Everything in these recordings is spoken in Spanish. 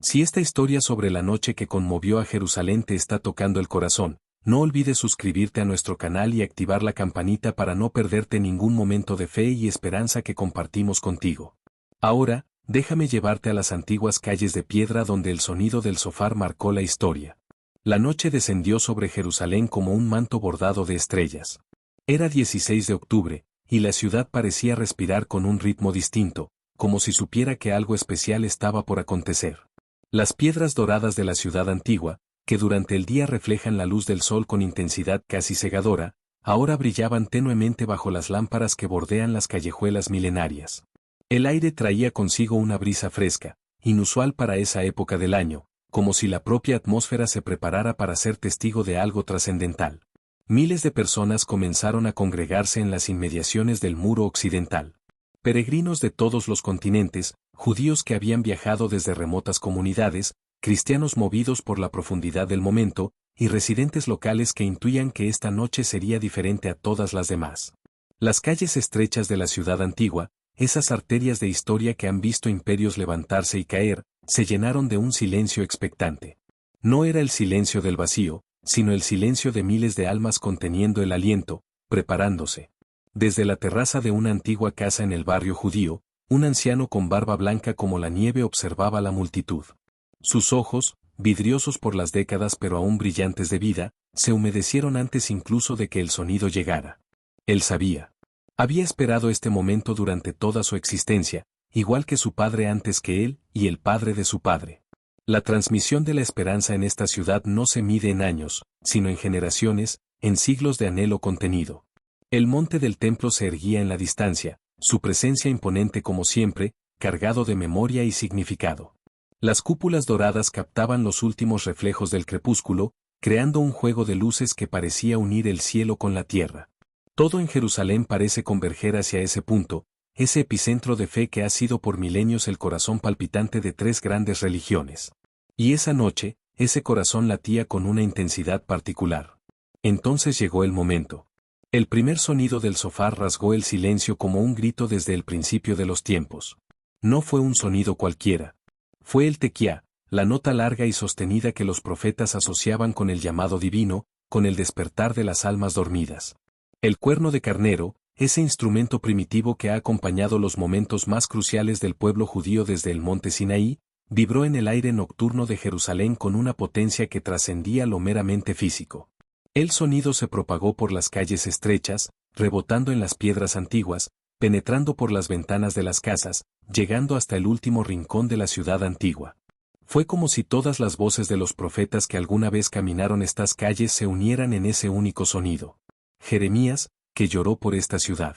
Si esta historia sobre la noche que conmovió a Jerusalén te está tocando el corazón, no olvides suscribirte a nuestro canal y activar la campanita para no perderte ningún momento de fe y esperanza que compartimos contigo. Ahora, déjame llevarte a las antiguas calles de piedra donde el sonido del zofar marcó la historia. La noche descendió sobre Jerusalén como un manto bordado de estrellas. Era 16 de octubre, y la ciudad parecía respirar con un ritmo distinto, como si supiera que algo especial estaba por acontecer. Las piedras doradas de la ciudad antigua, que durante el día reflejan la luz del sol con intensidad casi cegadora, ahora brillaban tenuemente bajo las lámparas que bordean las callejuelas milenarias. El aire traía consigo una brisa fresca, inusual para esa época del año, como si la propia atmósfera se preparara para ser testigo de algo trascendental. Miles de personas comenzaron a congregarse en las inmediaciones del muro occidental. Peregrinos de todos los continentes, judíos que habían viajado desde remotas comunidades, cristianos movidos por la profundidad del momento, y residentes locales que intuían que esta noche sería diferente a todas las demás. Las calles estrechas de la ciudad antigua, esas arterias de historia que han visto imperios levantarse y caer, se llenaron de un silencio expectante. No era el silencio del vacío, sino el silencio de miles de almas conteniendo el aliento, preparándose. Desde la terraza de una antigua casa en el barrio judío, un anciano con barba blanca como la nieve observaba la multitud. Sus ojos, vidriosos por las décadas pero aún brillantes de vida, se humedecieron antes incluso de que el sonido llegara. Él sabía. Había esperado este momento durante toda su existencia, igual que su padre antes que él y el padre de su padre. La transmisión de la esperanza en esta ciudad no se mide en años, sino en generaciones, en siglos de anhelo contenido. El monte del templo se erguía en la distancia, su presencia imponente como siempre, cargado de memoria y significado. Las cúpulas doradas captaban los últimos reflejos del crepúsculo, creando un juego de luces que parecía unir el cielo con la tierra. Todo en Jerusalén parece converger hacia ese punto, ese epicentro de fe que ha sido por milenios el corazón palpitante de tres grandes religiones. Y esa noche, ese corazón latía con una intensidad particular. Entonces llegó el momento. El primer sonido del zofar rasgó el silencio como un grito desde el principio de los tiempos. No fue un sonido cualquiera. Fue el tequía, la nota larga y sostenida que los profetas asociaban con el llamado divino, con el despertar de las almas dormidas. El cuerno de carnero, ese instrumento primitivo que ha acompañado los momentos más cruciales del pueblo judío desde el monte Sinaí, vibró en el aire nocturno de Jerusalén con una potencia que trascendía lo meramente físico. El sonido se propagó por las calles estrechas, rebotando en las piedras antiguas, penetrando por las ventanas de las casas, llegando hasta el último rincón de la ciudad antigua. Fue como si todas las voces de los profetas que alguna vez caminaron estas calles se unieran en ese único sonido. Jeremías, que lloró por esta ciudad.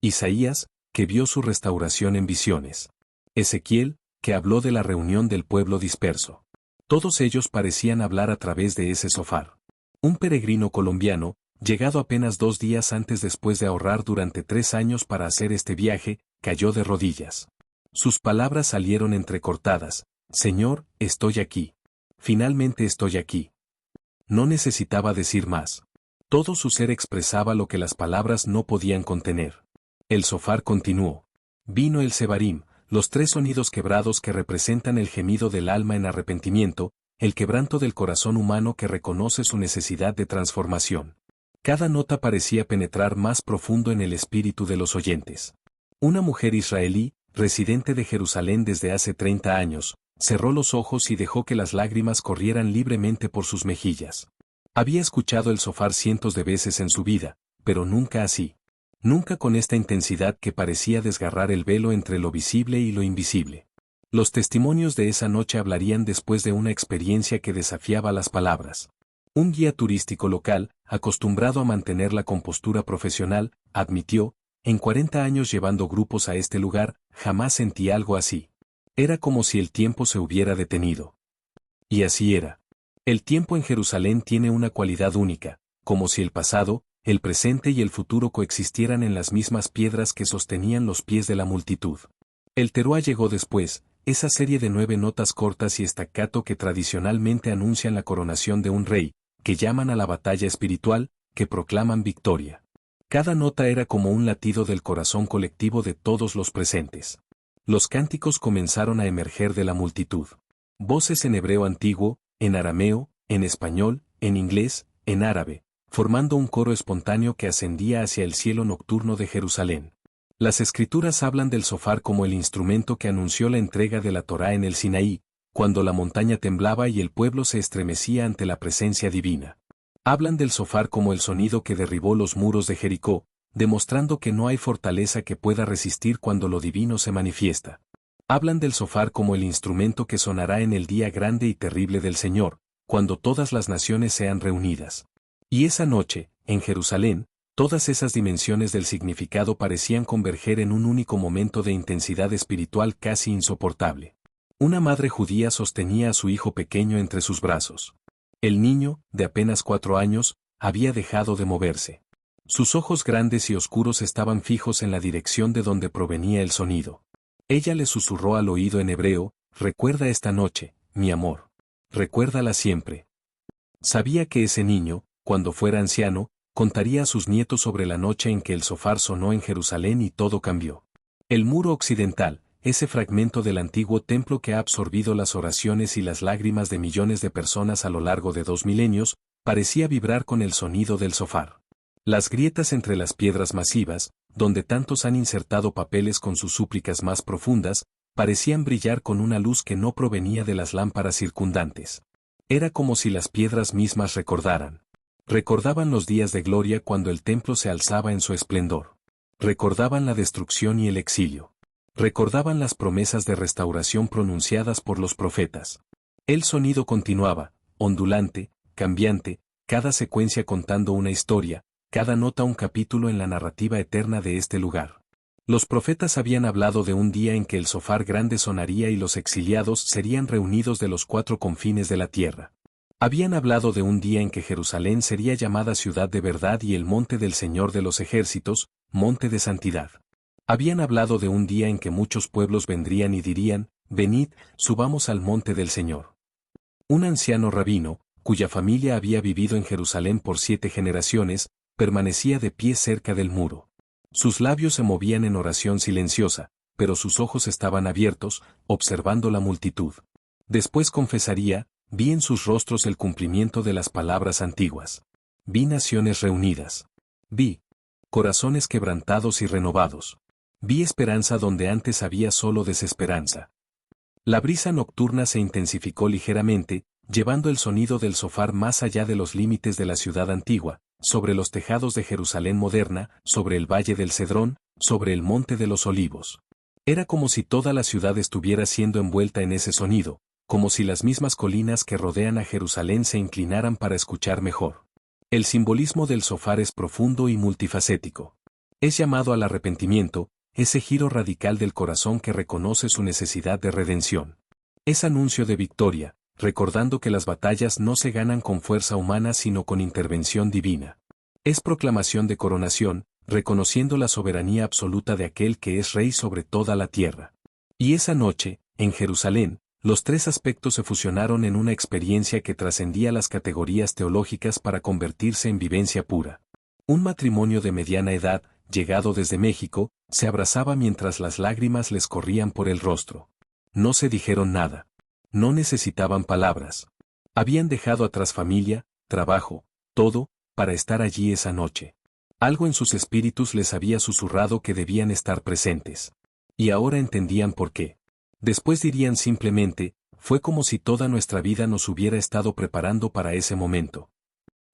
Isaías, que vio su restauración en visiones. Ezequiel, que habló de la reunión del pueblo disperso. Todos ellos parecían hablar a través de ese zofar. Un peregrino colombiano, llegado apenas 2 días antes después de ahorrar durante 3 años para hacer este viaje, cayó de rodillas. Sus palabras salieron entrecortadas. Señor, estoy aquí. Finalmente estoy aquí. No necesitaba decir más. Todo su ser expresaba lo que las palabras no podían contener. El zofar continuó. Vino el sebarim, los 3 sonidos quebrados que representan el gemido del alma en arrepentimiento, el quebranto del corazón humano que reconoce su necesidad de transformación. Cada nota parecía penetrar más profundo en el espíritu de los oyentes. Una mujer israelí, residente de Jerusalén desde hace 30 años, cerró los ojos y dejó que las lágrimas corrieran libremente por sus mejillas. Había escuchado el zofar cientos de veces en su vida, pero nunca así. Nunca con esta intensidad que parecía desgarrar el velo entre lo visible y lo invisible. Los testimonios de esa noche hablarían después de una experiencia que desafiaba las palabras. Un guía turístico local, acostumbrado a mantener la compostura profesional, admitió, en 40 años llevando grupos a este lugar, jamás sentí algo así. Era como si el tiempo se hubiera detenido. Y así era. El tiempo en Jerusalén tiene una cualidad única, como si el pasado, el presente y el futuro coexistieran en las mismas piedras que sostenían los pies de la multitud. El teruá llegó después, esa serie de 9 notas cortas y staccato que tradicionalmente anuncian la coronación de un rey, que llaman a la batalla espiritual, que proclaman victoria. Cada nota era como un latido del corazón colectivo de todos los presentes. Los cánticos comenzaron a emerger de la multitud. Voces en hebreo antiguo, en arameo, en español, en inglés, en árabe, formando un coro espontáneo que ascendía hacia el cielo nocturno de Jerusalén. Las escrituras hablan del shofar como el instrumento que anunció la entrega de la Torá en el Sinaí, cuando la montaña temblaba y el pueblo se estremecía ante la presencia divina. Hablan del shofar como el sonido que derribó los muros de Jericó, demostrando que no hay fortaleza que pueda resistir cuando lo divino se manifiesta. Hablan del shofar como el instrumento que sonará en el día grande y terrible del Señor, cuando todas las naciones sean reunidas. Y esa noche, en Jerusalén, todas esas dimensiones del significado parecían converger en un único momento de intensidad espiritual casi insoportable. Una madre judía sostenía a su hijo pequeño entre sus brazos. El niño, de apenas 4 años, había dejado de moverse. Sus ojos grandes y oscuros estaban fijos en la dirección de donde provenía el sonido. Ella le susurró al oído en hebreo: «Recuerda esta noche, mi amor. Recuérdala siempre». Sabía que ese niño, cuando fuera anciano, contaría a sus nietos sobre la noche en que el shofar sonó en Jerusalén y todo cambió. El muro occidental, ese fragmento del antiguo templo que ha absorbido las oraciones y las lágrimas de millones de personas a lo largo de 2 milenios, parecía vibrar con el sonido del shofar. Las grietas entre las piedras masivas, donde tantos han insertado papeles con sus súplicas más profundas, parecían brillar con una luz que no provenía de las lámparas circundantes. Era como si las piedras mismas recordaran. Recordaban los días de gloria cuando el templo se alzaba en su esplendor. Recordaban la destrucción y el exilio. Recordaban las promesas de restauración pronunciadas por los profetas. El sonido continuaba, ondulante, cambiante, cada secuencia contando una historia, cada nota un capítulo en la narrativa eterna de este lugar. Los profetas habían hablado de un día en que el shofar grande sonaría y los exiliados serían reunidos de los 4 confines de la tierra. Habían hablado de un día en que Jerusalén sería llamada ciudad de verdad y el monte del Señor de los ejércitos, monte de santidad. Habían hablado de un día en que muchos pueblos vendrían y dirían: «Venid, subamos al monte del Señor». Un anciano rabino, cuya familia había vivido en Jerusalén por 7 generaciones, permanecía de pie cerca del muro. Sus labios se movían en oración silenciosa, pero sus ojos estaban abiertos, observando la multitud. Después confesaría: «Vi en sus rostros el cumplimiento de las palabras antiguas. Vi naciones reunidas. Vi corazones quebrantados y renovados. Vi esperanza donde antes había solo desesperanza». La brisa nocturna se intensificó ligeramente, llevando el sonido del shofar más allá de los límites de la ciudad antigua, sobre los tejados de Jerusalén moderna, sobre el valle del Cedrón, sobre el monte de los Olivos. Era como si toda la ciudad estuviera siendo envuelta en ese sonido, como si las mismas colinas que rodean a Jerusalén se inclinaran para escuchar mejor. El simbolismo del shofar es profundo y multifacético. Es llamado al arrepentimiento, ese giro radical del corazón que reconoce su necesidad de redención. Es anuncio de victoria, recordando que las batallas no se ganan con fuerza humana sino con intervención divina. Es proclamación de coronación, reconociendo la soberanía absoluta de aquel que es rey sobre toda la tierra. Y esa noche, en Jerusalén, los 3 aspectos se fusionaron en una experiencia que trascendía las categorías teológicas para convertirse en vivencia pura. Un matrimonio de mediana edad, llegado desde México, se abrazaba mientras las lágrimas les corrían por el rostro. No se dijeron nada. No necesitaban palabras. Habían dejado atrás familia, trabajo, todo, para estar allí esa noche. Algo en sus espíritus les había susurrado que debían estar presentes. Y ahora entendían por qué. Después dirían simplemente: «Fue como si toda nuestra vida nos hubiera estado preparando para ese momento».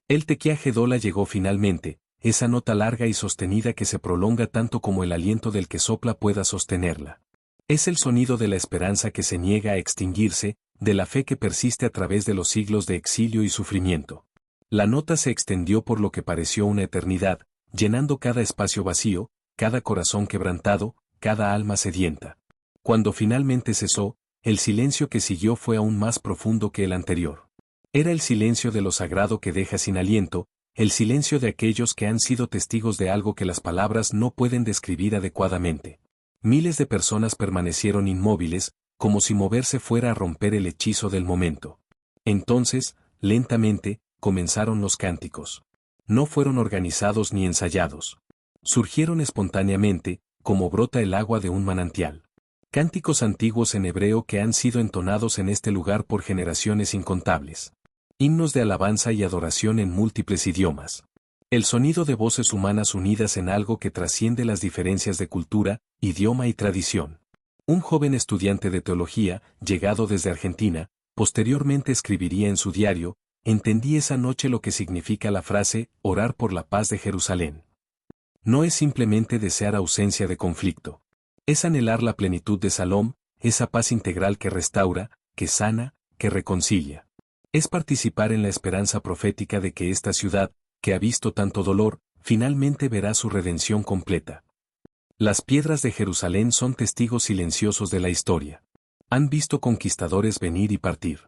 El Tequía Gedola llegó finalmente, esa nota larga y sostenida que se prolonga tanto como el aliento del que sopla pueda sostenerla. Es el sonido de la esperanza que se niega a extinguirse, de la fe que persiste a través de los siglos de exilio y sufrimiento. La nota se extendió por lo que pareció una eternidad, llenando cada espacio vacío, cada corazón quebrantado, cada alma sedienta. Cuando finalmente cesó, el silencio que siguió fue aún más profundo que el anterior. Era el silencio de lo sagrado que deja sin aliento, el silencio de aquellos que han sido testigos de algo que las palabras no pueden describir adecuadamente. Miles de personas permanecieron inmóviles, como si moverse fuera a romper el hechizo del momento. Entonces, lentamente, comenzaron los cánticos. No fueron organizados ni ensayados. Surgieron espontáneamente, como brota el agua de un manantial. Cánticos antiguos en hebreo que han sido entonados en este lugar por generaciones incontables. Himnos de alabanza y adoración en múltiples idiomas. El sonido de voces humanas unidas en algo que trasciende las diferencias de cultura, idioma y tradición. Un joven estudiante de teología, llegado desde Argentina, posteriormente escribiría en su diario: entendí esa noche lo que significa la frase, orar por la paz de Jerusalén. No es simplemente desear ausencia de conflicto. Es anhelar la plenitud de Salom, esa paz integral que restaura, que sana, que reconcilia. Es participar en la esperanza profética de que esta ciudad, que ha visto tanto dolor, finalmente verá su redención completa. Las piedras de Jerusalén son testigos silenciosos de la historia. Han visto conquistadores venir y partir.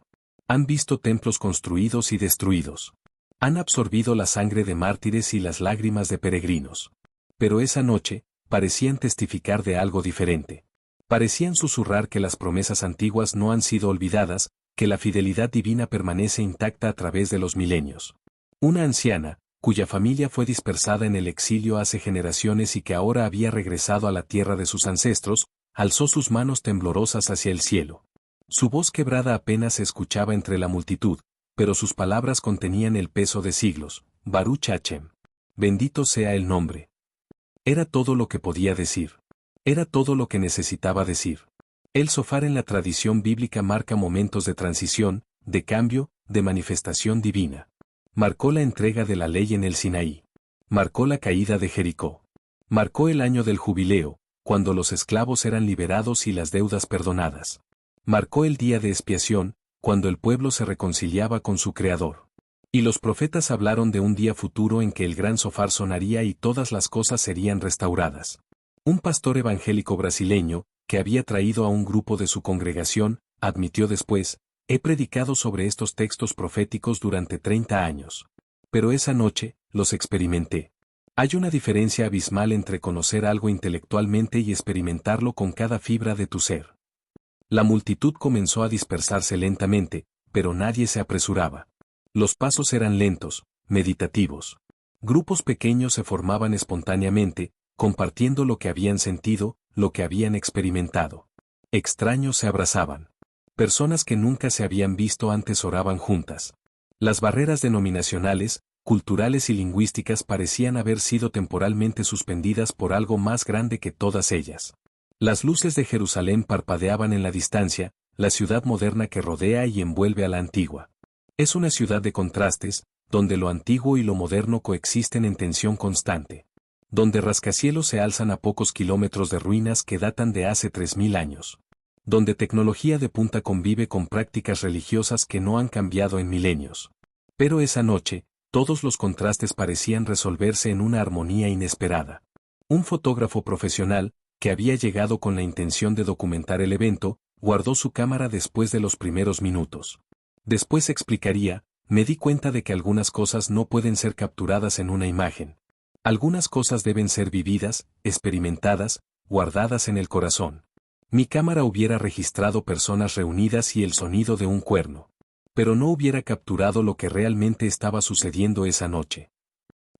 Han visto templos construidos y destruidos. Han absorbido la sangre de mártires y las lágrimas de peregrinos. Pero esa noche, parecían testificar de algo diferente. Parecían susurrar que las promesas antiguas no han sido olvidadas, que la fidelidad divina permanece intacta a través de los milenios. Una anciana, cuya familia fue dispersada en el exilio hace generaciones y que ahora había regresado a la tierra de sus ancestros, alzó sus manos temblorosas hacia el cielo. Su voz quebrada apenas se escuchaba entre la multitud, pero sus palabras contenían el peso de siglos. Baruch Hachem. Bendito sea el nombre. Era todo lo que podía decir. Era todo lo que necesitaba decir. El shofar en la tradición bíblica marca momentos de transición, de cambio, de manifestación divina. Marcó la entrega de la ley en el Sinaí. Marcó la caída de Jericó. Marcó el año del jubileo, cuando los esclavos eran liberados y las deudas perdonadas. Marcó el día de expiación, cuando el pueblo se reconciliaba con su Creador. Y los profetas hablaron de un día futuro en que el gran shofar sonaría y todas las cosas serían restauradas. Un pastor evangélico brasileño, que había traído a un grupo de su congregación, admitió después: he predicado sobre estos textos proféticos durante 30 años. Pero esa noche, los experimenté. Hay una diferencia abismal entre conocer algo intelectualmente y experimentarlo con cada fibra de tu ser. La multitud comenzó a dispersarse lentamente, pero nadie se apresuraba. Los pasos eran lentos, meditativos. Grupos pequeños se formaban espontáneamente, compartiendo lo que habían sentido, lo que habían experimentado. Extraños se abrazaban. Personas que nunca se habían visto antes oraban juntas. Las barreras denominacionales, culturales y lingüísticas parecían haber sido temporalmente suspendidas por algo más grande que todas ellas. Las luces de Jerusalén parpadeaban en la distancia, la ciudad moderna que rodea y envuelve a la antigua. Es una ciudad de contrastes, donde lo antiguo y lo moderno coexisten en tensión constante. Donde rascacielos se alzan a pocos kilómetros de ruinas que datan de hace 3000 años. Donde tecnología de punta convive con prácticas religiosas que no han cambiado en milenios. Pero esa noche, todos los contrastes parecían resolverse en una armonía inesperada. Un fotógrafo profesional, que había llegado con la intención de documentar el evento, guardó su cámara después de los primeros minutos. Después explicaría: me di cuenta de que algunas cosas no pueden ser capturadas en una imagen. Algunas cosas deben ser vividas, experimentadas, guardadas en el corazón. Mi cámara hubiera registrado personas reunidas y el sonido de un cuerno. Pero no hubiera capturado lo que realmente estaba sucediendo esa noche.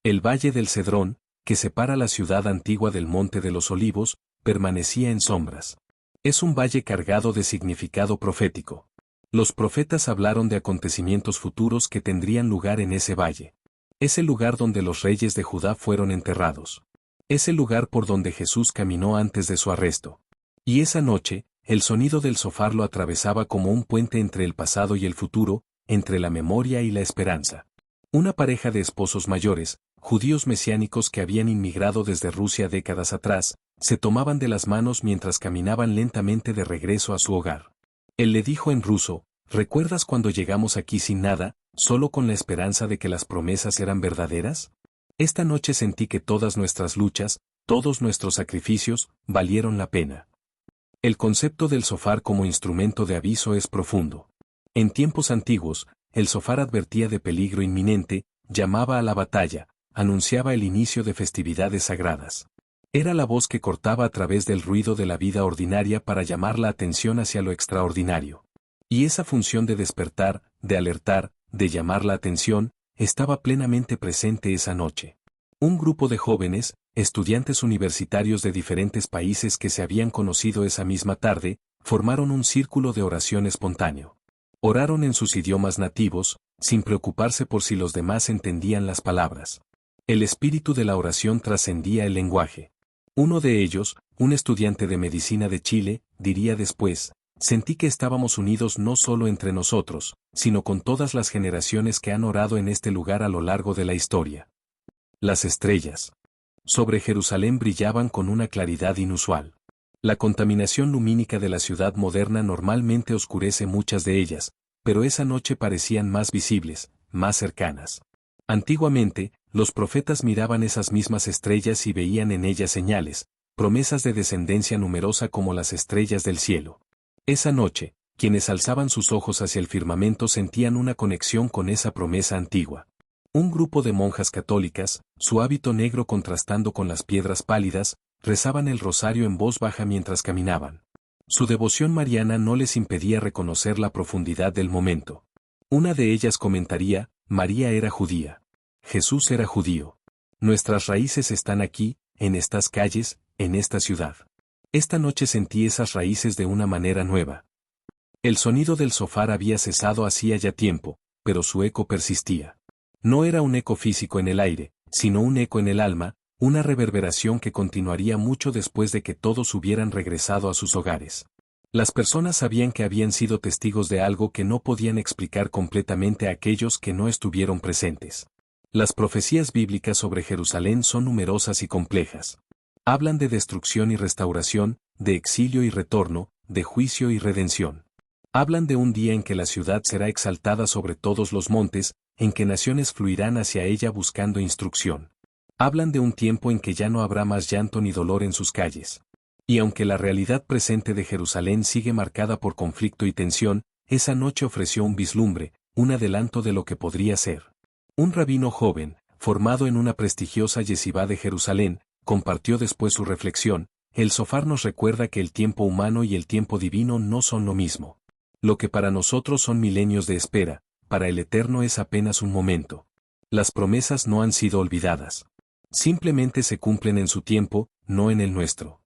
El Valle del Cedrón, que separa la ciudad antigua del Monte de los Olivos, permanecía en sombras. Es un valle cargado de significado profético. Los profetas hablaron de acontecimientos futuros que tendrían lugar en ese valle. Es el lugar donde los reyes de Judá fueron enterrados. Es el lugar por donde Jesús caminó antes de su arresto. Y esa noche, el sonido del shofar lo atravesaba como un puente entre el pasado y el futuro, entre la memoria y la esperanza. Una pareja de esposos mayores, judíos mesiánicos que habían inmigrado desde Rusia décadas atrás, se tomaban de las manos mientras caminaban lentamente de regreso a su hogar. Él le dijo en ruso: ¿recuerdas cuando llegamos aquí sin nada, solo con la esperanza de que las promesas eran verdaderas? Esta noche sentí que todas nuestras luchas, todos nuestros sacrificios, valieron la pena. El concepto del shofar como instrumento de aviso es profundo. En tiempos antiguos, el shofar advertía de peligro inminente, llamaba a la batalla, anunciaba el inicio de festividades sagradas. Era la voz que cortaba a través del ruido de la vida ordinaria para llamar la atención hacia lo extraordinario. Y esa función de despertar, de alertar, de llamar la atención, estaba plenamente presente esa noche. Un grupo de jóvenes, estudiantes universitarios de diferentes países que se habían conocido esa misma tarde, formaron un círculo de oración espontáneo. Oraron en sus idiomas nativos, sin preocuparse por si los demás entendían las palabras. El espíritu de la oración trascendía el lenguaje. Uno de ellos, un estudiante de medicina de Chile, diría después: sentí que estábamos unidos no solo entre nosotros, sino con todas las generaciones que han orado en este lugar a lo largo de la historia. Las estrellas sobre Jerusalén brillaban con una claridad inusual. La contaminación lumínica de la ciudad moderna normalmente oscurece muchas de ellas, pero esa noche parecían más visibles, más cercanas. Antiguamente, los profetas miraban esas mismas estrellas y veían en ellas señales, promesas de descendencia numerosa como las estrellas del cielo. Esa noche, quienes alzaban sus ojos hacia el firmamento sentían una conexión con esa promesa antigua. Un grupo de monjas católicas, su hábito negro contrastando con las piedras pálidas, rezaban el rosario en voz baja mientras caminaban. Su devoción mariana no les impedía reconocer la profundidad del momento. Una de ellas comentaría: María era judía. Jesús era judío. Nuestras raíces están aquí, en estas calles, en esta ciudad. Esta noche sentí esas raíces de una manera nueva. El sonido del shofar había cesado hacía ya tiempo, pero su eco persistía. No era un eco físico en el aire, sino un eco en el alma, una reverberación que continuaría mucho después de que todos hubieran regresado a sus hogares. Las personas sabían que habían sido testigos de algo que no podían explicar completamente a aquellos que no estuvieron presentes. Las profecías bíblicas sobre Jerusalén son numerosas y complejas. Hablan de destrucción y restauración, de exilio y retorno, de juicio y redención. Hablan de un día en que la ciudad será exaltada sobre todos los montes, en que naciones fluirán hacia ella buscando instrucción. Hablan de un tiempo en que ya no habrá más llanto ni dolor en sus calles. Y aunque la realidad presente de Jerusalén sigue marcada por conflicto y tensión, esa noche ofreció un vislumbre, un adelanto de lo que podría ser. Un rabino joven, formado en una prestigiosa yeshivá de Jerusalén, compartió después su reflexión: el shofar nos recuerda que el tiempo humano y el tiempo divino no son lo mismo. Lo que para nosotros son milenios de espera, para el Eterno es apenas un momento. Las promesas no han sido olvidadas. Simplemente se cumplen en su tiempo, no en el nuestro.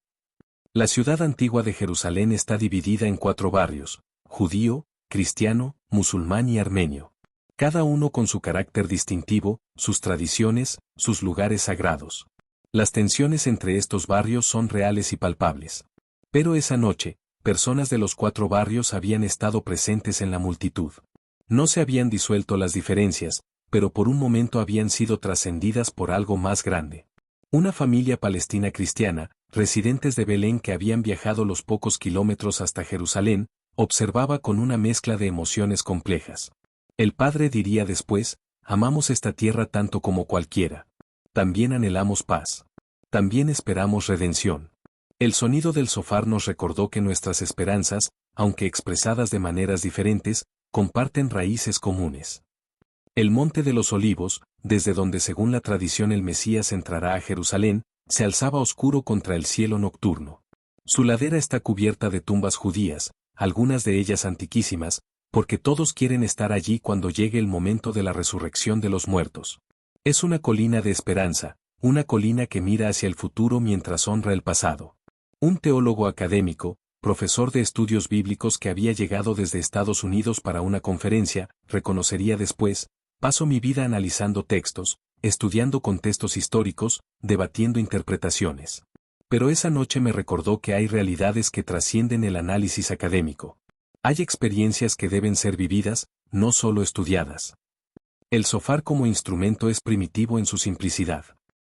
La ciudad antigua de Jerusalén está dividida en 4 barrios: judío, cristiano, musulmán y armenio. Cada uno con su carácter distintivo, sus tradiciones, sus lugares sagrados. Las tensiones entre estos barrios son reales y palpables. Pero esa noche, personas de los 4 barrios habían estado presentes en la multitud. No se habían disuelto las diferencias, pero por un momento habían sido trascendidas por algo más grande. Una familia palestina cristiana, residentes de Belén que habían viajado los pocos kilómetros hasta Jerusalén, observaba con una mezcla de emociones complejas. El padre diría después: amamos esta tierra tanto como cualquiera. También anhelamos paz. También esperamos redención. El sonido del shofar nos recordó que nuestras esperanzas, aunque expresadas de maneras diferentes, comparten raíces comunes. El Monte de los Olivos, desde donde según la tradición el Mesías entrará a Jerusalén, se alzaba oscuro contra el cielo nocturno. Su ladera está cubierta de tumbas judías, algunas de ellas antiquísimas, porque todos quieren estar allí cuando llegue el momento de la resurrección de los muertos. Es una colina de esperanza, una colina que mira hacia el futuro mientras honra el pasado. Un teólogo académico, profesor de estudios bíblicos que había llegado desde Estados Unidos para una conferencia, reconocería después: paso mi vida analizando textos, estudiando contextos históricos, debatiendo interpretaciones. Pero esa noche me recordó que hay realidades que trascienden el análisis académico. Hay experiencias que deben ser vividas, no solo estudiadas. El shofar como instrumento es primitivo en su simplicidad.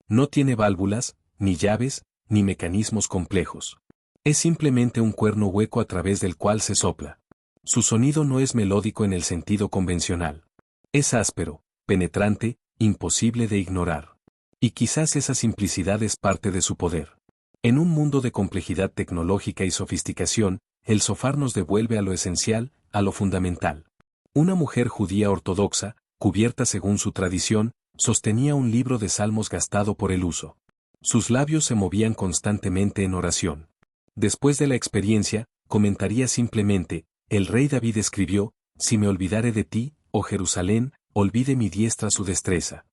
No tiene válvulas, ni llaves, ni mecanismos complejos. Es simplemente un cuerno hueco a través del cual se sopla. Su sonido no es melódico en el sentido convencional. Es áspero, penetrante, imposible de ignorar. Y quizás esa simplicidad es parte de su poder. En un mundo de complejidad tecnológica y sofisticación, el shofar nos devuelve a lo esencial, a lo fundamental. Una mujer judía ortodoxa, cubierta según su tradición, sostenía un libro de salmos gastado por el uso. Sus labios se movían constantemente en oración. Después de la experiencia, comentaría simplemente: el rey David escribió: si me olvidare de ti, oh Jerusalén, olvide mi diestra su destreza.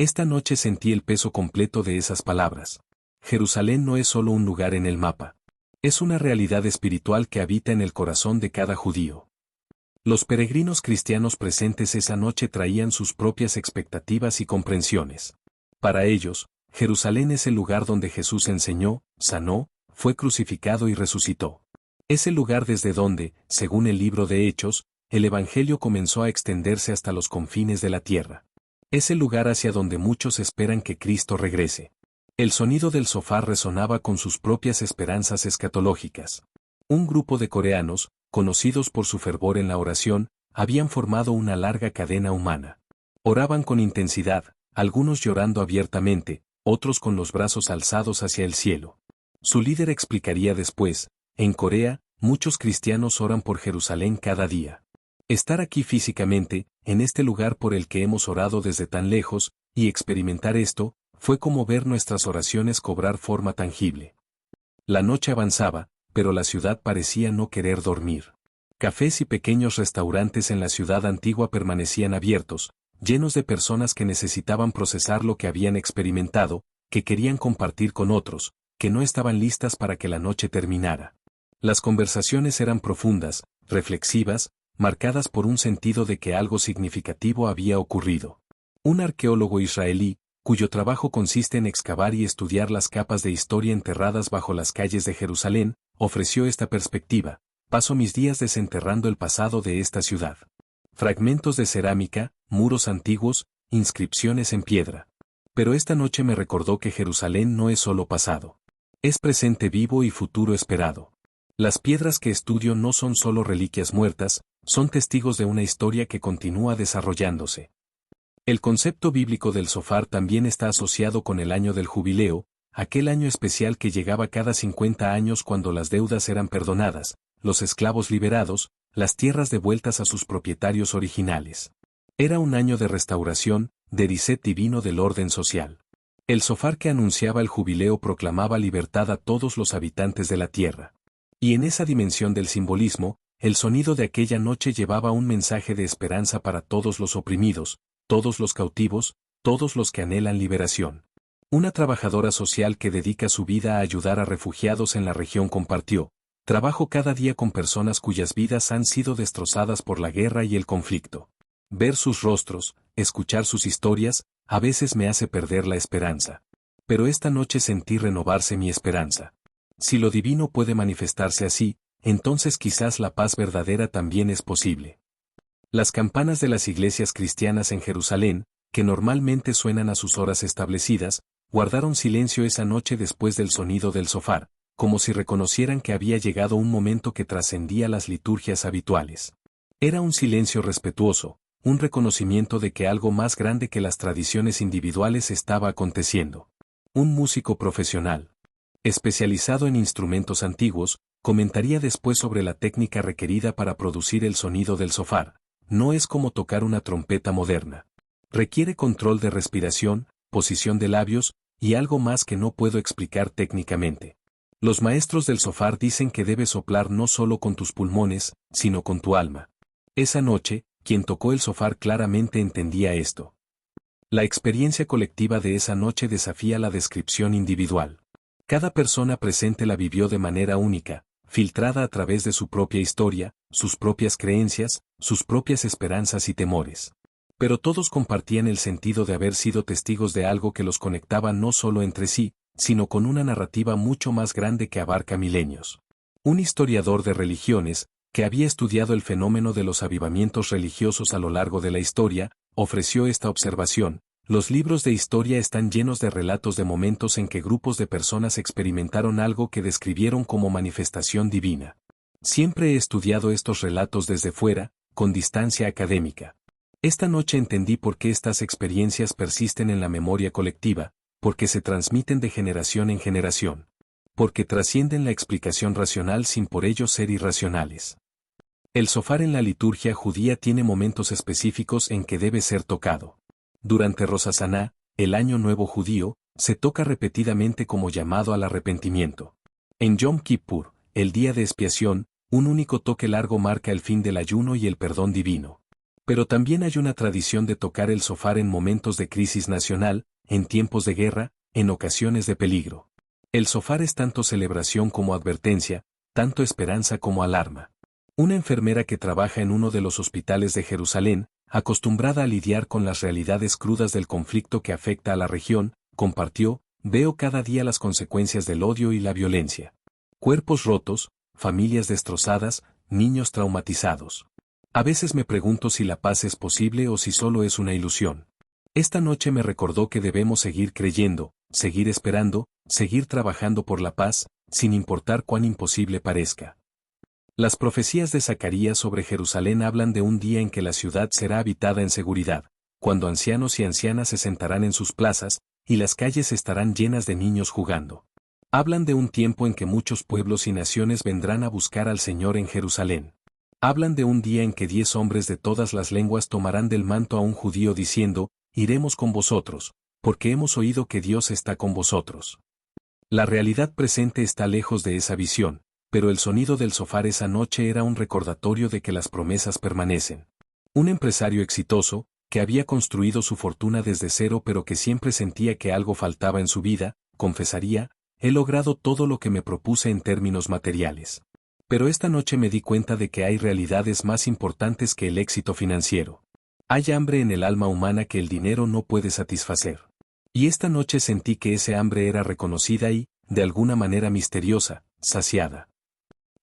Esta noche sentí el peso completo de esas palabras. Jerusalén no es solo un lugar en el mapa. Es una realidad espiritual que habita en el corazón de cada judío. Los peregrinos cristianos presentes esa noche traían sus propias expectativas y comprensiones. Para ellos, Jerusalén es el lugar donde Jesús enseñó, sanó, fue crucificado y resucitó. Es el lugar desde donde, según el libro de Hechos, el Evangelio comenzó a extenderse hasta los confines de la tierra. Es el lugar hacia donde muchos esperan que Cristo regrese. El sonido del shofar resonaba con sus propias esperanzas escatológicas. Un grupo de coreanos, conocidos por su fervor en la oración, habían formado una larga cadena humana. Oraban con intensidad, algunos llorando abiertamente, otros con los brazos alzados hacia el cielo. Su líder explicaría después: en Corea, muchos cristianos oran por Jerusalén cada día. Estar aquí físicamente, en este lugar por el que hemos orado desde tan lejos, y experimentar esto, fue como ver nuestras oraciones cobrar forma tangible. La noche avanzaba, pero la ciudad parecía no querer dormir. Cafés y pequeños restaurantes en la ciudad antigua permanecían abiertos, llenos de personas que necesitaban procesar lo que habían experimentado, que querían compartir con otros, que no estaban listas para que la noche terminara. Las conversaciones eran profundas, reflexivas, marcadas por un sentido de que algo significativo había ocurrido. Un arqueólogo israelí, cuyo trabajo consiste en excavar y estudiar las capas de historia enterradas bajo las calles de Jerusalén, ofreció esta perspectiva: paso mis días desenterrando el pasado de esta ciudad. Fragmentos de cerámica, muros antiguos, inscripciones en piedra. Pero esta noche me recordó que Jerusalén no es solo pasado. Es presente vivo y futuro esperado. Las piedras que estudio no son solo reliquias muertas, son testigos de una historia que continúa desarrollándose. El concepto bíblico del shofar también está asociado con el año del jubileo, aquel año especial que llegaba cada 50 años cuando las deudas eran perdonadas, los esclavos liberados, las tierras devueltas a sus propietarios originales. Era un año de restauración, de reset divino del orden social. El shofar que anunciaba el jubileo proclamaba libertad a todos los habitantes de la tierra. Y en esa dimensión del simbolismo, el sonido de aquella noche llevaba un mensaje de esperanza para todos los oprimidos, todos los cautivos, todos los que anhelan liberación. Una trabajadora social que dedica su vida a ayudar a refugiados en la región compartió: trabajo cada día con personas cuyas vidas han sido destrozadas por la guerra y el conflicto. Ver sus rostros, escuchar sus historias, a veces me hace perder la esperanza. Pero esta noche sentí renovarse mi esperanza. Si lo divino puede manifestarse así, entonces quizás la paz verdadera también es posible. Las campanas de las iglesias cristianas en Jerusalén, que normalmente suenan a sus horas establecidas, guardaron silencio esa noche después del sonido del shofar, como si reconocieran que había llegado un momento que trascendía las liturgias habituales. Era un silencio respetuoso, un reconocimiento de que algo más grande que las tradiciones individuales estaba aconteciendo. Un músico profesional, especializado en instrumentos antiguos, comentaría después sobre la técnica requerida para producir el sonido del shofar. No es como tocar una trompeta moderna. Requiere control de respiración, posición de labios, y algo más que no puedo explicar técnicamente. Los maestros del shofar dicen que debes soplar no solo con tus pulmones, sino con tu alma. Esa noche, quien tocó el shofar claramente entendía esto. La experiencia colectiva de esa noche desafía la descripción individual. Cada persona presente la vivió de manera única, filtrada a través de su propia historia, sus propias creencias, sus propias esperanzas y temores. Pero todos compartían el sentido de haber sido testigos de algo que los conectaba no solo entre sí, sino con una narrativa mucho más grande que abarca milenios. Un historiador de religiones, que había estudiado el fenómeno de los avivamientos religiosos a lo largo de la historia, ofreció esta observación: los libros de historia están llenos de relatos de momentos en que grupos de personas experimentaron algo que describieron como manifestación divina. Siempre he estudiado estos relatos desde fuera, con distancia académica. Esta noche entendí por qué estas experiencias persisten en la memoria colectiva, porque se transmiten de generación en generación. Porque trascienden la explicación racional sin por ello ser irracionales. El shofar en la liturgia judía tiene momentos específicos en que debe ser tocado. Durante Rosh Hashaná, el Año Nuevo judío, se toca repetidamente como llamado al arrepentimiento. En Yom Kippur, el día de expiación, un único toque largo marca el fin del ayuno y el perdón divino. Pero también hay una tradición de tocar el shofar en momentos de crisis nacional, en tiempos de guerra, en ocasiones de peligro. El shofar es tanto celebración como advertencia, tanto esperanza como alarma. Una enfermera que trabaja en uno de los hospitales de Jerusalén, acostumbrada a lidiar con las realidades crudas del conflicto que afecta a la región, compartió: veo cada día las consecuencias del odio y la violencia. Cuerpos rotos, familias destrozadas, niños traumatizados. A veces me pregunto si la paz es posible o si solo es una ilusión. Esta noche me recordó que debemos seguir creyendo, seguir esperando, seguir trabajando por la paz, sin importar cuán imposible parezca. Las profecías de Zacarías sobre Jerusalén hablan de un día en que la ciudad será habitada en seguridad, cuando ancianos y ancianas se sentarán en sus plazas, y las calles estarán llenas de niños jugando. Hablan de un tiempo en que muchos pueblos y naciones vendrán a buscar al Señor en Jerusalén. Hablan de un día en que 10 hombres de todas las lenguas tomarán del manto a un judío diciendo: iremos con vosotros, porque hemos oído que Dios está con vosotros. La realidad presente está lejos de esa visión, pero el sonido del shofar esa noche era un recordatorio de que las promesas permanecen. Un empresario exitoso, que había construido su fortuna desde cero pero que siempre sentía que algo faltaba en su vida, confesaría: he logrado todo lo que me propuse en términos materiales. Pero esta noche me di cuenta de que hay realidades más importantes que el éxito financiero. Hay hambre en el alma humana que el dinero no puede satisfacer. Y esta noche sentí que ese hambre era reconocida y, de alguna manera misteriosa, saciada.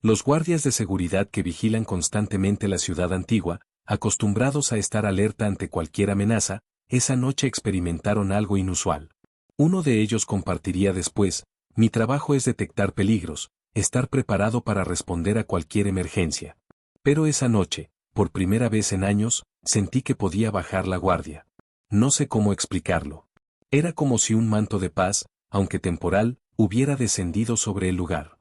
Los guardias de seguridad que vigilan constantemente la ciudad antigua, acostumbrados a estar alerta ante cualquier amenaza, esa noche experimentaron algo inusual. Uno de ellos compartiría después: mi trabajo es detectar peligros, estar preparado para responder a cualquier emergencia. Pero esa noche, por primera vez en años, sentí que podía bajar la guardia. No sé cómo explicarlo. Era como si un manto de paz, aunque temporal, hubiera descendido sobre el lugar.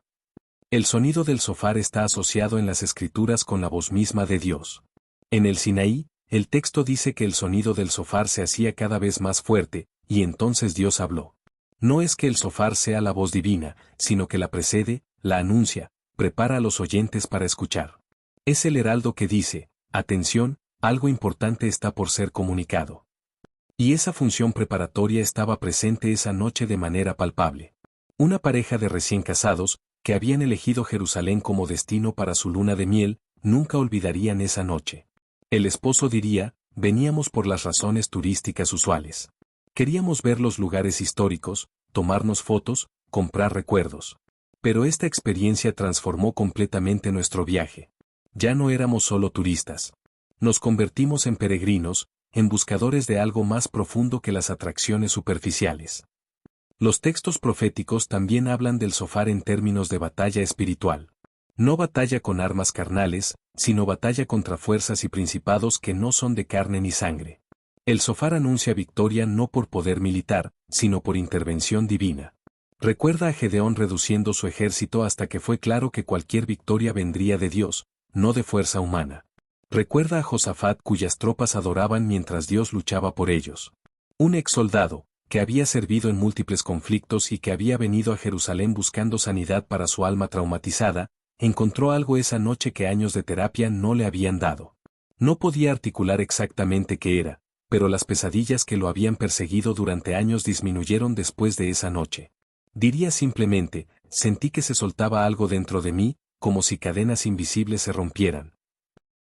El sonido del shofar está asociado en las Escrituras con la voz misma de Dios. En el Sinaí, el texto dice que el sonido del shofar se hacía cada vez más fuerte, y entonces Dios habló. No es que el shofar sea la voz divina, sino que la precede, la anuncia, prepara a los oyentes para escuchar. Es el heraldo que dice: atención, algo importante está por ser comunicado. Y esa función preparatoria estaba presente esa noche de manera palpable. Una pareja de recién casados, que habían elegido Jerusalén como destino para su luna de miel, nunca olvidarían esa noche. El esposo diría: veníamos por las razones turísticas usuales. Queríamos ver los lugares históricos, tomarnos fotos, comprar recuerdos. Pero esta experiencia transformó completamente nuestro viaje. Ya no éramos solo turistas. Nos convertimos en peregrinos, en buscadores de algo más profundo que las atracciones superficiales. Los textos proféticos también hablan del shofar en términos de batalla espiritual. No batalla con armas carnales, sino batalla contra fuerzas y principados que no son de carne ni sangre. El shofar anuncia victoria no por poder militar, sino por intervención divina. Recuerda a Gedeón reduciendo su ejército hasta que fue claro que cualquier victoria vendría de Dios, no de fuerza humana. Recuerda a Josafat cuyas tropas adoraban mientras Dios luchaba por ellos. Un ex soldado, que había servido en múltiples conflictos y que había venido a Jerusalén buscando sanidad para su alma traumatizada, encontró algo esa noche que años de terapia no le habían dado. No podía articular exactamente qué era, pero las pesadillas que lo habían perseguido durante años disminuyeron después de esa noche. Diría simplemente: sentí que se soltaba algo dentro de mí, como si cadenas invisibles se rompieran.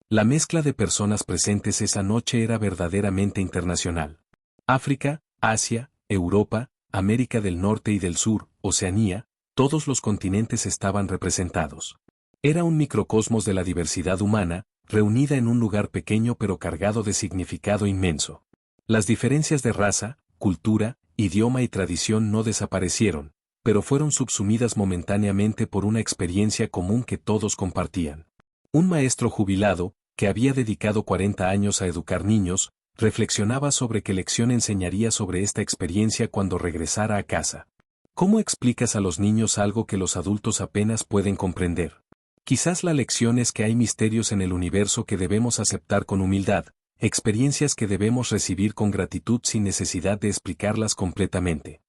La mezcla de personas presentes esa noche era verdaderamente internacional. África, Asia, Europa, América del Norte y del Sur, Oceanía, todos los continentes estaban representados. Era un microcosmos de la diversidad humana, reunida en un lugar pequeño pero cargado de significado inmenso. Las diferencias de raza, cultura, idioma y tradición no desaparecieron, pero fueron subsumidas momentáneamente por una experiencia común que todos compartían. Un maestro jubilado, que había dedicado 40 años a educar niños, reflexionaba sobre qué lección enseñaría sobre esta experiencia cuando regresara a casa. ¿Cómo explicas a los niños algo que los adultos apenas pueden comprender? Quizás la lección es que hay misterios en el universo que debemos aceptar con humildad, experiencias que debemos recibir con gratitud sin necesidad de explicarlas completamente.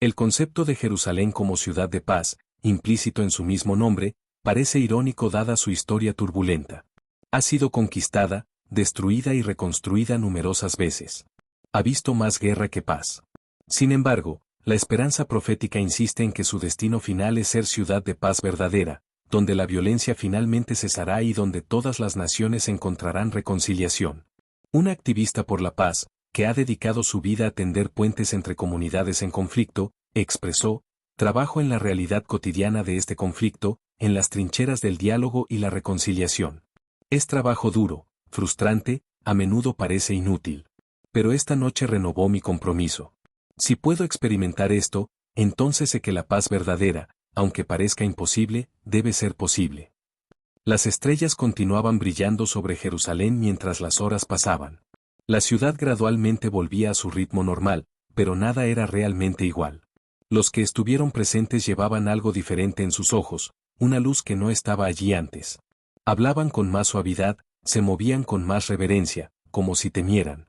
El concepto de Jerusalén como ciudad de paz, implícito en su mismo nombre, parece irónico dada su historia turbulenta. Ha sido conquistada, destruida y reconstruida numerosas veces. Ha visto más guerra que paz. Sin embargo, la esperanza profética insiste en que su destino final es ser ciudad de paz verdadera, donde la violencia finalmente cesará y donde todas las naciones encontrarán reconciliación. Una activista por la paz, que ha dedicado su vida a tender puentes entre comunidades en conflicto, expresó: trabajo en la realidad cotidiana de este conflicto, en las trincheras del diálogo y la reconciliación. Es trabajo duro, frustrante, a menudo parece inútil. Pero esta noche renovó mi compromiso. Si puedo experimentar esto, entonces sé que la paz verdadera, aunque parezca imposible, debe ser posible. Las estrellas continuaban brillando sobre Jerusalén mientras las horas pasaban. La ciudad gradualmente volvía a su ritmo normal, pero nada era realmente igual. Los que estuvieron presentes llevaban algo diferente en sus ojos, una luz que no estaba allí antes. Hablaban con más suavidad, se movían con más reverencia, como si temieran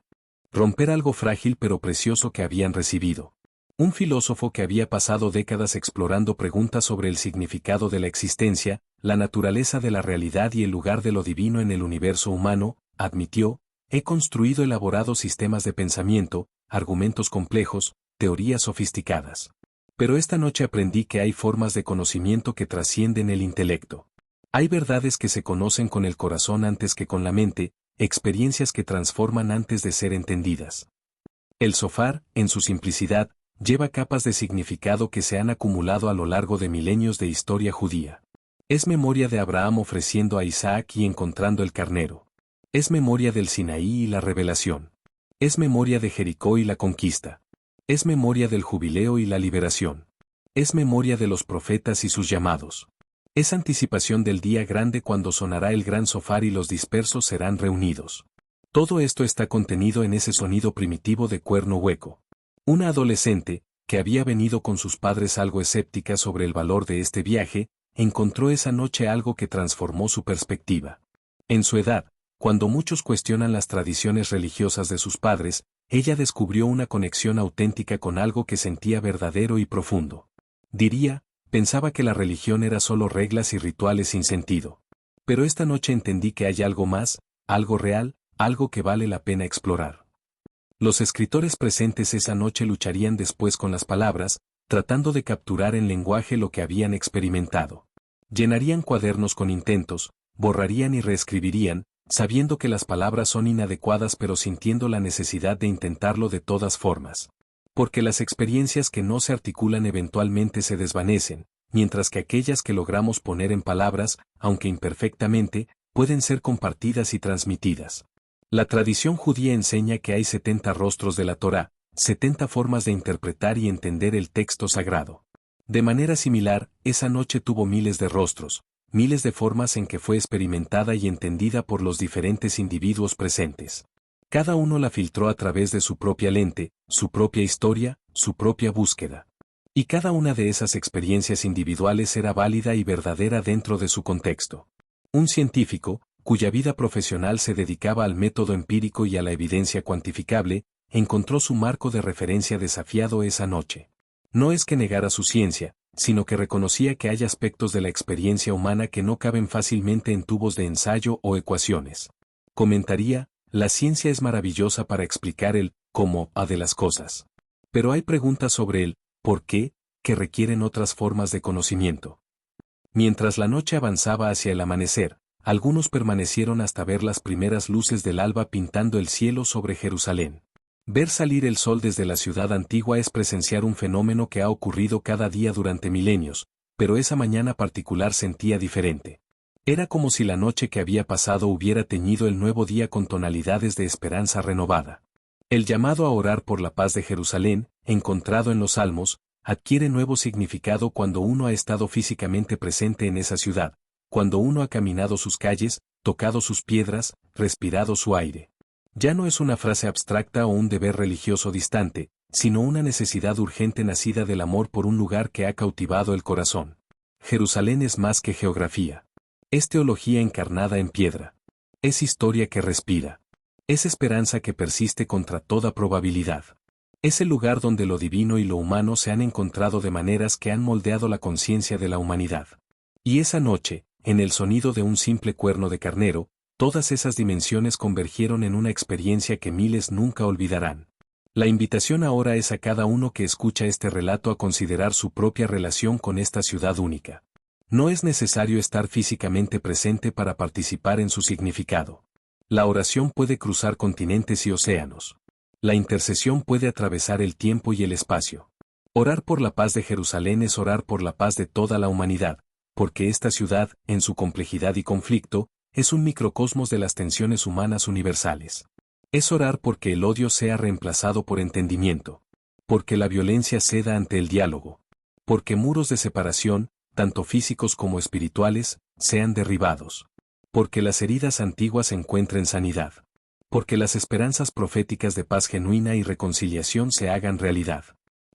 romper algo frágil pero precioso que habían recibido. Un filósofo que había pasado décadas explorando preguntas sobre el significado de la existencia, la naturaleza de la realidad y el lugar de lo divino en el universo humano, admitió: he construido elaborados sistemas de pensamiento, argumentos complejos, teorías sofisticadas. Pero esta noche aprendí que hay formas de conocimiento que trascienden el intelecto. Hay verdades que se conocen con el corazón antes que con la mente, experiencias que transforman antes de ser entendidas. El Zofar, en su simplicidad, lleva capas de significado que se han acumulado a lo largo de milenios de historia judía. Es memoria de Abraham ofreciendo a Isaac y encontrando el carnero. Es memoria del Sinaí y la revelación. Es memoria de Jericó y la conquista. Es memoria del jubileo y la liberación. Es memoria de los profetas y sus llamados. Es anticipación del día grande cuando sonará el gran zofar y los dispersos serán reunidos. Todo esto está contenido en ese sonido primitivo de cuerno hueco. Una adolescente, que había venido con sus padres algo escéptica sobre el valor de este viaje, encontró esa noche algo que transformó su perspectiva. En su edad, cuando muchos cuestionan las tradiciones religiosas de sus padres, ella descubrió una conexión auténtica con algo que sentía verdadero y profundo. Pensaba que la religión era solo reglas y rituales sin sentido. Pero esta noche entendí que hay algo más, algo real, algo que vale la pena explorar. Los escritores presentes esa noche lucharían después con las palabras, tratando de capturar en lenguaje lo que habían experimentado. Llenarían cuadernos con intentos, borrarían y reescribirían, sabiendo que las palabras son inadecuadas pero sintiendo la necesidad de intentarlo de todas formas. Porque las experiencias que no se articulan eventualmente se desvanecen, mientras que aquellas que logramos poner en palabras, aunque imperfectamente, pueden ser compartidas y transmitidas. La tradición judía enseña que hay 70 rostros de la Torá, 70 formas de interpretar y entender el texto sagrado. De manera similar, esa noche tuvo miles de rostros, miles de formas en que fue experimentada y entendida por los diferentes individuos presentes. Cada uno la filtró a través de su propia lente, su propia historia, su propia búsqueda. Y cada una de esas experiencias individuales era válida y verdadera dentro de su contexto. Un científico, cuya vida profesional se dedicaba al método empírico y a la evidencia cuantificable, encontró su marco de referencia desafiado esa noche. No es que negara su ciencia, sino que reconocía que hay aspectos de la experiencia humana que no caben fácilmente en tubos de ensayo o ecuaciones. Comentaría: la ciencia es maravillosa para explicar el cómo de las cosas. Pero hay preguntas sobre el por qué que requieren otras formas de conocimiento. Mientras la noche avanzaba hacia el amanecer, algunos permanecieron hasta ver las primeras luces del alba pintando el cielo sobre Jerusalén. Ver salir el sol desde la ciudad antigua es presenciar un fenómeno que ha ocurrido cada día durante milenios, pero esa mañana particular sentía diferente. Era como si la noche que había pasado hubiera teñido el nuevo día con tonalidades de esperanza renovada. El llamado a orar por la paz de Jerusalén, encontrado en los Salmos, adquiere nuevo significado cuando uno ha estado físicamente presente en esa ciudad, cuando uno ha caminado sus calles, tocado sus piedras, respirado su aire. Ya no es una frase abstracta o un deber religioso distante, sino una necesidad urgente nacida del amor por un lugar que ha cautivado el corazón. Jerusalén es más que geografía. Es teología encarnada en piedra. Es historia que respira. Es esperanza que persiste contra toda probabilidad. Es el lugar donde lo divino y lo humano se han encontrado de maneras que han moldeado la conciencia de la humanidad. Y esa noche, en el sonido de un simple cuerno de carnero, Todas esas dimensiones convergieron en una experiencia que miles nunca olvidarán. La invitación ahora es a cada uno que escucha este relato a considerar su propia relación con esta ciudad única. No es necesario estar físicamente presente para participar en su significado. La oración puede cruzar continentes y océanos. La intercesión puede atravesar el tiempo y el espacio. Orar por la paz de Jerusalén es orar por la paz de toda la humanidad, porque esta ciudad, en su complejidad y conflicto, es un microcosmos de las tensiones humanas universales. Es orar porque el odio sea reemplazado por entendimiento, porque la violencia ceda ante el diálogo, porque muros de separación, tanto físicos como espirituales, sean derribados, porque las heridas antiguas encuentren sanidad, porque las esperanzas proféticas de paz genuina y reconciliación se hagan realidad,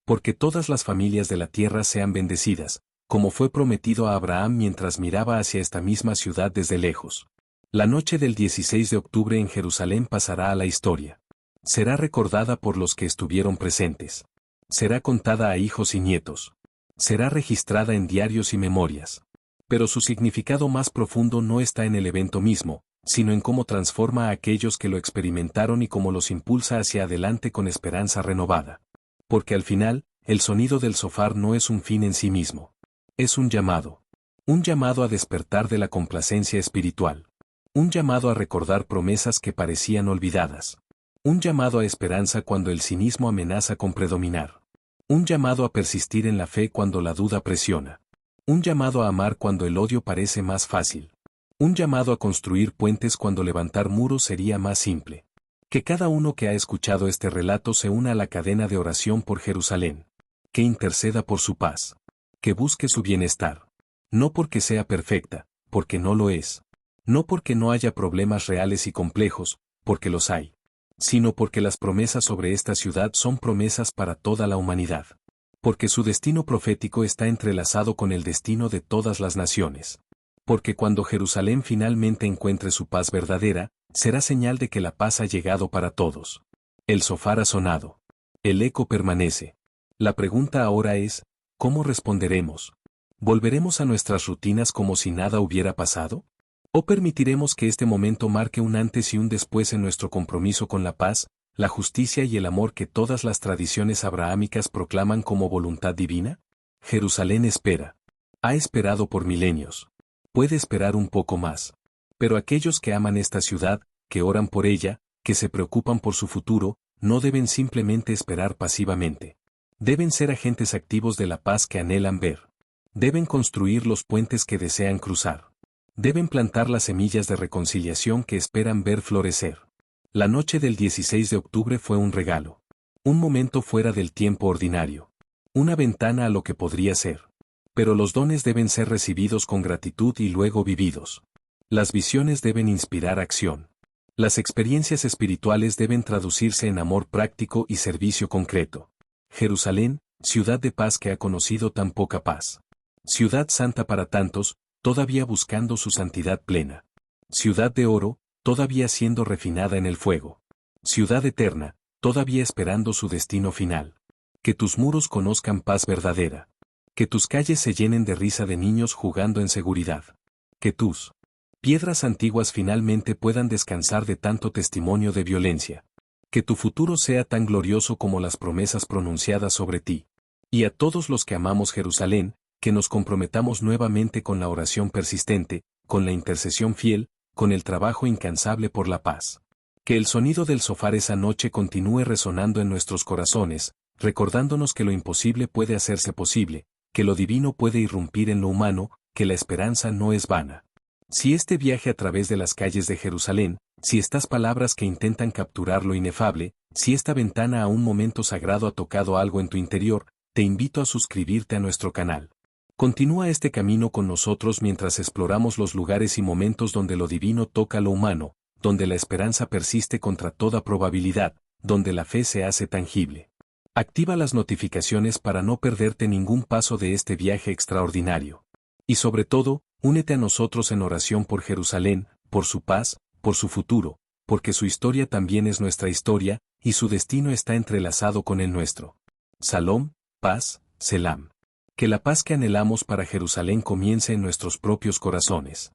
porque todas las familias de la tierra sean bendecidas, como fue prometido a Abraham mientras miraba hacia esta misma ciudad desde lejos. La noche del 16 de octubre en Jerusalén pasará a la historia. Será recordada por los que estuvieron presentes. Será contada a hijos y nietos. Será registrada en diarios y memorias. Pero su significado más profundo no está en el evento mismo, sino en cómo transforma a aquellos que lo experimentaron y cómo los impulsa hacia adelante con esperanza renovada. Porque al final, el sonido del shofar no es un fin en sí mismo. Es un llamado. Un llamado a despertar de la complacencia espiritual. Un llamado a recordar promesas que parecían olvidadas. Un llamado a esperanza cuando el cinismo amenaza con predominar. Un llamado a persistir en la fe cuando la duda presiona. Un llamado a amar cuando el odio parece más fácil. Un llamado a construir puentes cuando levantar muros sería más simple. Que cada uno que ha escuchado este relato se una a la cadena de oración por Jerusalén. Que interceda por su paz. Que busque su bienestar. No porque sea perfecta, porque no lo es. No porque no haya problemas reales y complejos, porque los hay. Sino porque las promesas sobre esta ciudad son promesas para toda la humanidad. Porque su destino profético está entrelazado con el destino de todas las naciones. Porque cuando Jerusalén finalmente encuentre su paz verdadera, será señal de que la paz ha llegado para todos. El shofar ha sonado. El eco permanece. La pregunta ahora es, ¿cómo responderemos? ¿Volveremos a nuestras rutinas como si nada hubiera pasado? ¿O permitiremos que este momento marque un antes y un después en nuestro compromiso con la paz, la justicia y el amor que todas las tradiciones abrahámicas proclaman como voluntad divina? Jerusalén espera. Ha esperado por milenios. Puede esperar un poco más. Pero aquellos que aman esta ciudad, que oran por ella, que se preocupan por su futuro, no deben simplemente esperar pasivamente. Deben ser agentes activos de la paz que anhelan ver. Deben construir los puentes que desean cruzar. Deben plantar las semillas de reconciliación que esperan ver florecer. La noche del 16 de octubre fue un regalo. Un momento fuera del tiempo ordinario. Una ventana a lo que podría ser. Pero los dones deben ser recibidos con gratitud y luego vividos. Las visiones deben inspirar acción. Las experiencias espirituales deben traducirse en amor práctico y servicio concreto. Jerusalén, ciudad de paz que ha conocido tan poca paz. Ciudad santa para tantos, todavía buscando su santidad plena. Ciudad de oro, todavía siendo refinada en el fuego. Ciudad eterna, todavía esperando su destino final. Que tus muros conozcan paz verdadera. Que tus calles se llenen de risa de niños jugando en seguridad. Que tus piedras antiguas finalmente puedan descansar de tanto testimonio de violencia. Que tu futuro sea tan glorioso como las promesas pronunciadas sobre ti. Y a todos los que amamos Jerusalén, que nos comprometamos nuevamente con la oración persistente, con la intercesión fiel, con el trabajo incansable por la paz. Que el sonido del shofar esa noche continúe resonando en nuestros corazones, recordándonos que lo imposible puede hacerse posible, que lo divino puede irrumpir en lo humano, que la esperanza no es vana. Si este viaje a través de las calles de Jerusalén, si estas palabras que intentan capturar lo inefable, si esta ventana a un momento sagrado ha tocado algo en tu interior, te invito a suscribirte a nuestro canal. Continúa este camino con nosotros mientras exploramos los lugares y momentos donde lo divino toca lo humano, donde la esperanza persiste contra toda probabilidad, donde la fe se hace tangible. Activa las notificaciones para no perderte ningún paso de este viaje extraordinario. Y sobre todo, únete a nosotros en oración por Jerusalén, por su paz, por su futuro, porque su historia también es nuestra historia, y su destino está entrelazado con el nuestro. Salom, paz, Selam. Que la paz que anhelamos para Jerusalén comience en nuestros propios corazones.